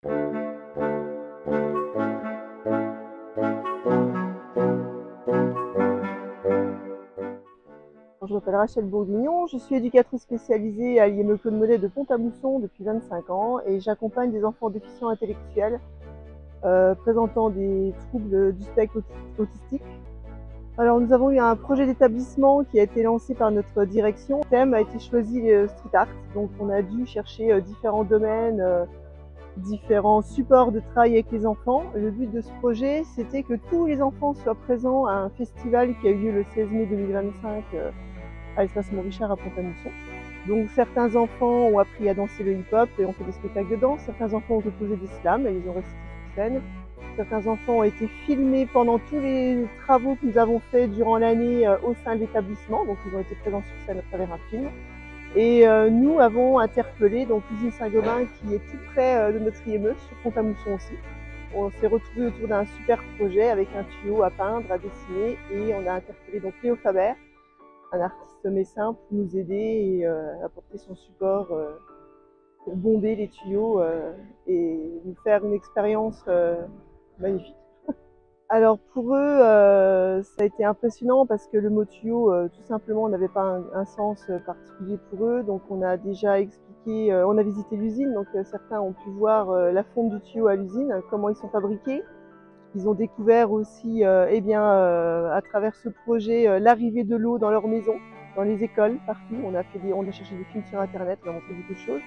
Je m'appelle Rachel Bourguignon, je suis éducatrice spécialisée à l'IME Claude Monet de Pont-à-Mousson depuis 25 ans et j'accompagne des enfants déficients intellectuels présentant des troubles du spectre autistique. Alors nous avons eu un projet d'établissement qui a été lancé par notre direction. Le thème a été choisi street art, donc on a dû chercher différents domaines, différents supports de travail avec les enfants. Le but de ce projet, c'était que tous les enfants soient présents à un festival qui a eu lieu le 16 mai 2025 à l'espace Montrichard à Pont-à-Mousson. Donc certains enfants ont appris à danser le hip-hop et ont fait des spectacles de danse. Certains enfants ont composé des slams et ils ont récité sur scène. Certains enfants ont été filmés pendant tous les travaux que nous avons faits durant l'année au sein de l'établissement. Donc ils ont été présents sur scène à travers un film. Et nous avons interpellé donc l'usine Saint-Gobain qui est tout près de notre IME, sur Pont-à-Mousson aussi. On s'est retrouvés autour d'un super projet avec un tuyau à peindre, à dessiner, et on a interpellé donc Léo Faber, un artiste messin, pour nous aider et apporter son support pour bonder les tuyaux et nous faire une expérience magnifique. Alors pour eux, ça a été impressionnant parce que le mot tuyau, tout simplement, n'avait pas un sens particulier pour eux. Donc on a déjà expliqué, on a visité l'usine, donc certains ont pu voir la fonte du tuyau à l'usine, comment ils sont fabriqués. Ils ont découvert aussi, à travers ce projet, l'arrivée de l'eau dans leur maison, dans les écoles, partout. On a cherché des films sur internet, on a montré beaucoup de choses.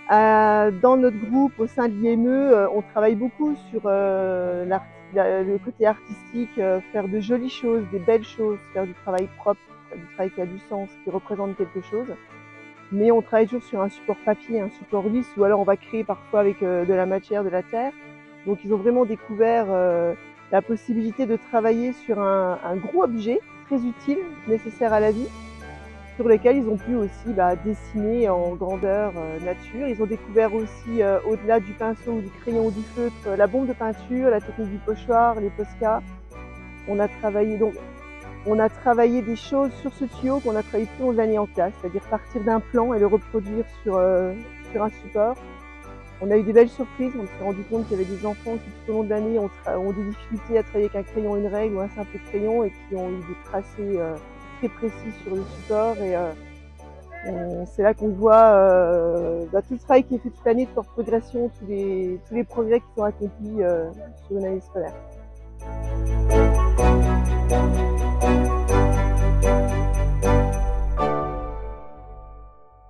Dans notre groupe, au sein de l'IME, on travaille beaucoup sur le côté artistique, faire de jolies choses, des belles choses, faire du travail propre, du travail qui a du sens, qui représente quelque chose. Mais on travaille toujours sur un support papier, un support lisse, ou alors on va créer parfois avec de la matière, de la terre. Donc ils ont vraiment découvert la possibilité de travailler sur un gros objet très utile, nécessaire à la vie, sur lequel ils ont pu aussi dessiner en grandeur nature. Ils ont découvert aussi, au-delà du pinceau ou du crayon ou du feutre, la bombe de peinture, la technique du pochoir, les Posca. On a travaillé des choses sur ce tuyau qu'on a travaillé tout au long de l'année en classe, c'est-à-dire partir d'un plan et le reproduire sur un support. On a eu des belles surprises, on s'est rendu compte qu'il y avait des enfants qui tout au long de l'année ont des difficultés à travailler avec un crayon, une règle ou un simple crayon et qui ont eu des tracés très précis sur le support et c'est là qu'on voit tout le travail qui est fait toute l'année, toute leur progression, tous les progrès qui sont accomplis sur une année scolaire.